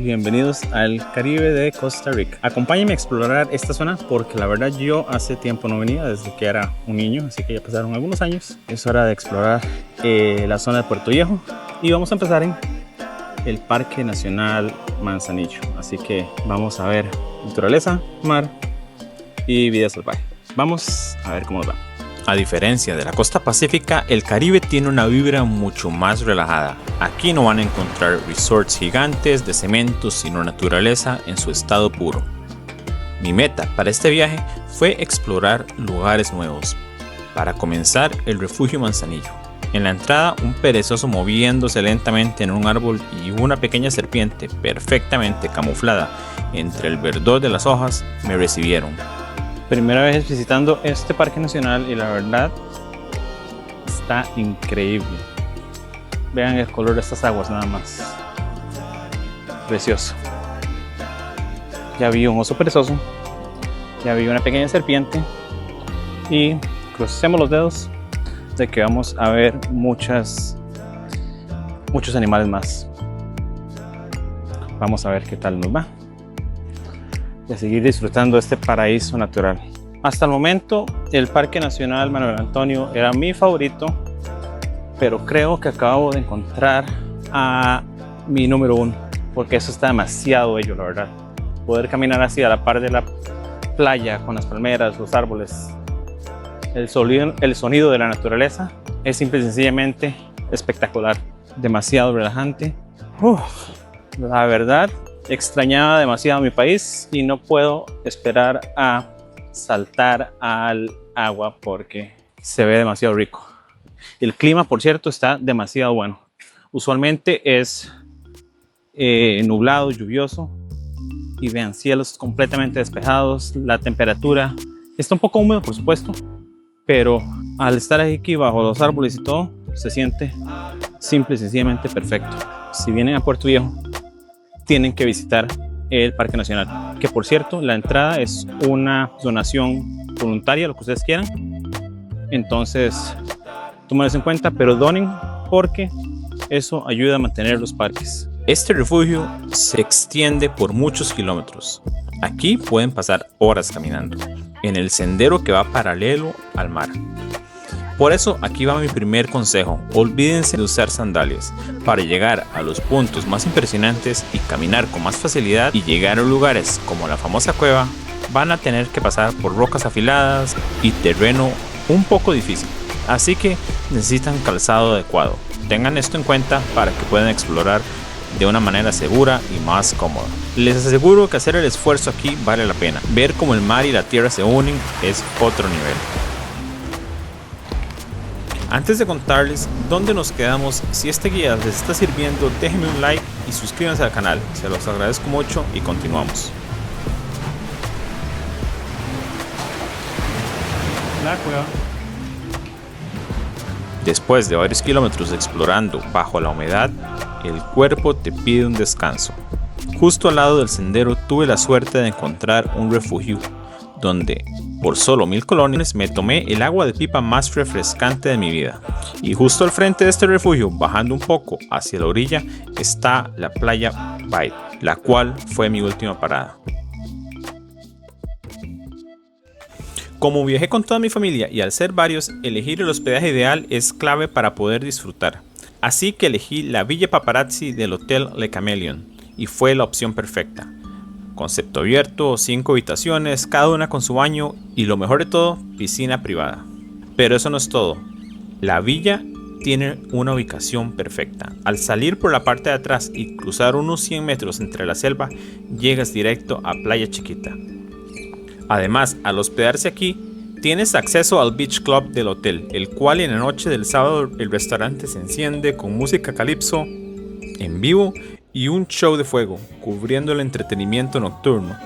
y bienvenidos al Caribe de Costa Rica. Acompáñenme a explorar esta zona porque la verdad yo hace tiempo no venía, desde que era un niño, así que ya pasaron algunos años. Es hora de explorar la zona de Puerto Viejo y vamos a empezar en el Parque Nacional Manzanillo. Así que vamos a ver naturaleza, mar y vida salvaje. Vamos a ver cómo nos va. A diferencia de la costa pacífica, el Caribe tiene una vibra mucho más relajada. Aquí no van a encontrar resorts gigantes de cemento, sino naturaleza en su estado puro. Mi meta para este viaje fue explorar lugares nuevos. Para comenzar, el refugio Manzanillo. En la entrada, un perezoso moviéndose lentamente en un árbol y una pequeña serpiente perfectamente camuflada entre el verdor de las hojas me recibieron. Primera vez visitando este parque nacional y la verdad está increíble. Vean el color de estas aguas nada más. Precioso. Ya vi un oso perezoso, ya vi una pequeña serpiente y crucemos los dedos de que vamos a ver muchos animales más. Vamos a ver qué tal nos va. De seguir disfrutando este paraíso natural. Hasta el momento el Parque Nacional Manuel Antonio era mi favorito, pero creo que acabo de encontrar a mi número uno, porque eso está demasiado bello, la verdad. Poder caminar así a la par de la playa con las palmeras, los árboles, el sonido de la naturaleza es simple y sencillamente espectacular, demasiado relajante. La verdad extrañaba demasiado mi país y no puedo esperar a saltar al agua porque se ve demasiado rico. El clima, por cierto, está demasiado bueno. Usualmente es nublado, lluvioso y vean, cielos completamente despejados. La temperatura está un poco húmedo, por supuesto, pero al estar aquí bajo los árboles y todo, se siente simple y sencillamente perfecto. Si vienen a Puerto Viejo, tienen que visitar el Parque Nacional, que por cierto la entrada es una donación voluntaria, lo que ustedes quieran, entonces tómenlo en cuenta, pero donen porque eso ayuda a mantener los parques. Este refugio se extiende por muchos kilómetros. Aquí pueden pasar horas caminando en el sendero que va paralelo al mar. Por eso aquí va mi primer consejo: olvídense de usar sandalias. Para llegar a los puntos más impresionantes y caminar con más facilidad y llegar a lugares como la famosa cueva, van a tener que pasar por rocas afiladas y terreno un poco difícil. Así que necesitan calzado adecuado. Tengan esto en cuenta para que puedan explorar de una manera segura y más cómoda. Les aseguro que hacer el esfuerzo aquí vale la pena. Ver cómo el mar y la tierra se unen es otro nivel. Antes de contarles dónde nos quedamos, si este guía les está sirviendo, déjenme un like y suscríbanse al canal. Se los agradezco mucho y continuamos. La cueva. Después de varios kilómetros explorando bajo la humedad, el cuerpo te pide un descanso. Justo al lado del sendero tuve la suerte de encontrar un refugio donde por solo 1000 colones me tomé el agua de pipa más refrescante de mi vida. Y justo al frente de este refugio, bajando un poco hacia la orilla, está la playa Bite, la cual fue mi última parada. Como viajé con toda mi familia y al ser varios, elegir el hospedaje ideal es clave para poder disfrutar. Así que elegí la Villa Paparazzi del Hotel Le Chameleon y fue la opción perfecta. Concepto abierto, 5 habitaciones, cada una con su baño y lo mejor de todo, piscina privada. Pero eso no es todo. La villa tiene una ubicación perfecta. Al salir por la parte de atrás y cruzar unos 100 metros entre la selva, llegas directo a Playa Chiquita. Además, al hospedarse aquí, tienes acceso al Beach Club del hotel, el cual en la noche del sábado el restaurante se enciende con música calipso en vivo y un show de fuego, cubriendo el entretenimiento nocturno.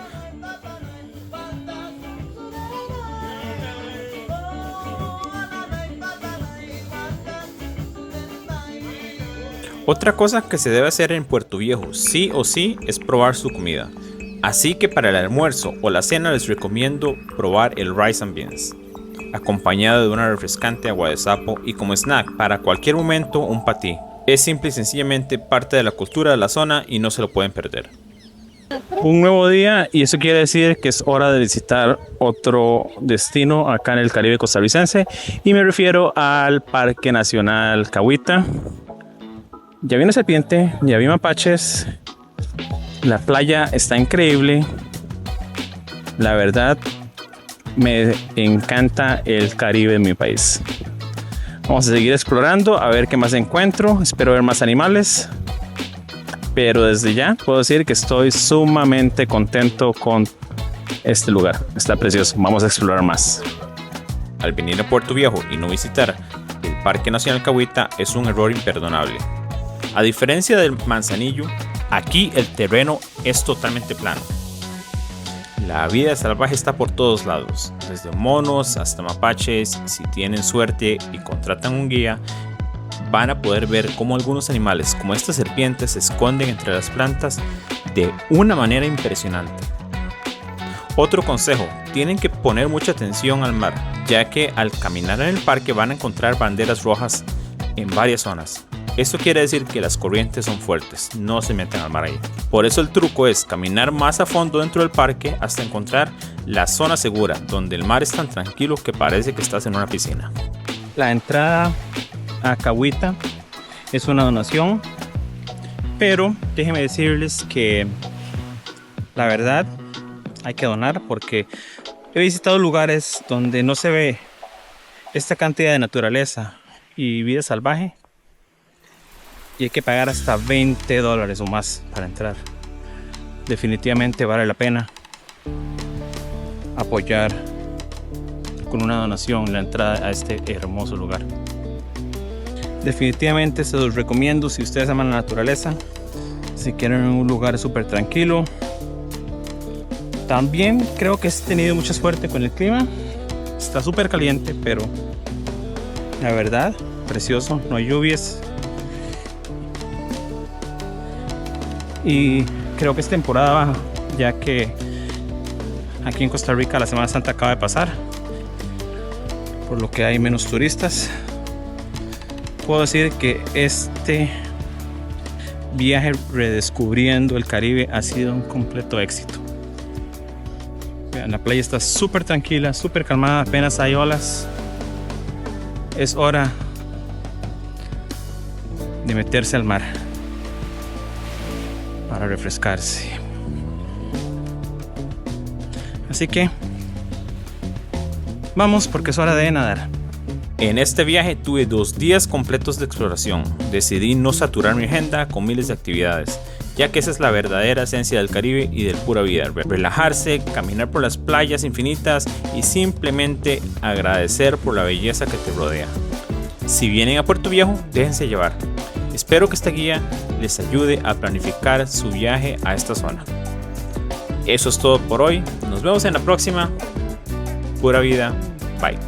Otra cosa que se debe hacer en Puerto Viejo, sí o sí, es probar su comida. Así que para el almuerzo o la cena les recomiendo probar el rice and beans, acompañado de una refrescante agua de sapo y como snack para cualquier momento un patí. Es simple y sencillamente parte de la cultura de la zona y no se lo pueden perder. Un nuevo día y eso quiere decir que es hora de visitar otro destino acá en el Caribe costarricense y me refiero al Parque Nacional Cahuita. Ya vi una serpiente, ya vi mapaches, la playa está increíble, la verdad me encanta el Caribe de mi país. Vamos a seguir explorando a ver qué más encuentro, espero ver más animales. Pero desde ya puedo decir que estoy sumamente contento con este lugar. Está precioso. Vamos a explorar más. Al venir a Puerto Viejo y no visitar el Parque Nacional Cahuita es un error imperdonable. A diferencia del Manzanillo, aquí el terreno es totalmente plano. La vida salvaje está por todos lados, desde monos hasta mapaches. Si tienen suerte y contratan un guía, van a poder ver cómo algunos animales como estas serpientes se esconden entre las plantas de una manera impresionante. Otro consejo, tienen que poner mucha atención al mar, ya que al caminar en el parque van a encontrar banderas rojas en varias zonas. Esto quiere decir que las corrientes son fuertes, no se meten al mar ahí. Por eso el truco es caminar más a fondo dentro del parque hasta encontrar la zona segura, donde el mar es tan tranquilo que parece que estás en una piscina. La entrada a Cahuita es una donación, pero déjenme decirles que la verdad hay que donar porque he visitado lugares donde no se ve esta cantidad de naturaleza y vida salvaje y hay que pagar hasta $20 o más para entrar. Definitivamente vale la pena apoyar con una donación la entrada a este hermoso lugar. Definitivamente se los recomiendo si ustedes aman la naturaleza, si quieren un lugar súper tranquilo. También creo que he tenido mucha suerte con el clima. Está súper caliente, pero la verdad, precioso, no hay lluvias. Y creo que es temporada baja, ya que aquí en Costa Rica la Semana Santa acaba de pasar, por lo que hay menos turistas. Puedo decir que este viaje redescubriendo el Caribe ha sido un completo éxito. Vean, la playa está súper tranquila, súper calmada, apenas hay olas. Es hora de meterse al mar para refrescarse. Así que vamos porque es hora de nadar. En este viaje tuve 2 días completos de exploración. Decidí no saturar mi agenda con miles de actividades, ya que esa es la verdadera esencia del Caribe y del pura vida. Relajarse, caminar por las playas infinitas y simplemente agradecer por la belleza que te rodea. Si vienen a Puerto Viejo, déjense llevar. Espero que esta guía les ayude a planificar su viaje a esta zona. Eso es todo por hoy. Nos vemos en la próxima. Pura vida. Bye.